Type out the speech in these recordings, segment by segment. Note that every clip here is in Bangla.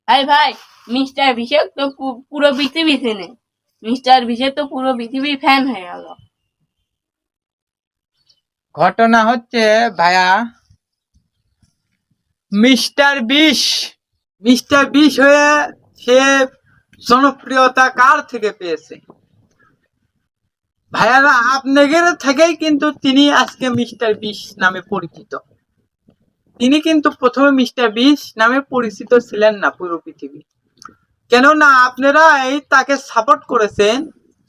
ভাই ভাই, মিস্টার ভিষেক তো পুরো পৃথিবী চেনে। মিস্টার ভিষেক তো পুরো পৃথিবীর ফ্যান হয়ে গেল। ঘটনা হচ্ছে ভাইয়া, মিস্টার বিশ মিস্টার বিশ হয়ে সে জনপ্রিয়তা কার থেকে পেয়েছে? ভাইয়ারা আপনাদের থেকেই কিন্তু তিনি আজকে মিস্টার বিশ নামে পরিচিত। তিনি কিন্তু প্রথমে মিস্টার বিশ নামে পরিচিত ছিলেন না পুরো পৃথিবী। কেননা আপনারা এই তাকে সাপোর্ট করেছেন,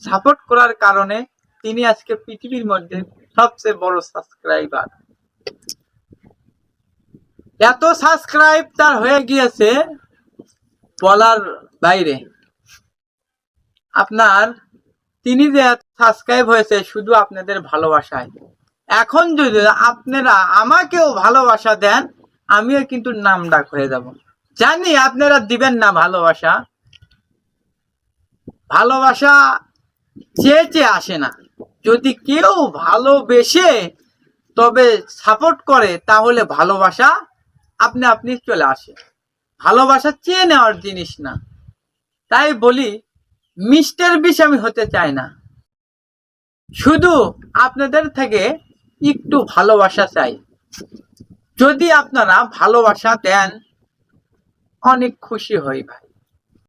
সাপোর্ট করার কারণে তিনি আজকে পৃথিবীর মধ্যে সবচেয়ে বড় সাবস্ক্রাইবার। এত সাবস্ক্রাইব তার হয়ে গিয়েছে বলার বাইরে। আপনার তিনি যে সাবস্ক্রাইব হয়েছে শুধু আপনাদের ভালোবাসায়। এখন যদি আপনারা আমাকেও ভালোবাসা দেন, আমিও কিন্তু নাম ডাক হয়ে যাব। জানি আপনারা দিবেন না ভালোবাসা, ভালোবাসা চেয়ে চেয়ে আসে না। যদি কেউ ভালোবেসে তবে সাপোর্ট করে, তাহলে ভালোবাসা আপনি আপনি চলে আসে। ভালোবাসা চেয়ে নেওয়ার জিনিস না। তাই বলি, মিস্টার বিশ আমি হতে চাই না, শুধু আপনাদের থেকে একটু ভালোবাসা চাই। যদি আপনারা ভালোবাসা দেন, অনেক খুশি হই ভাই।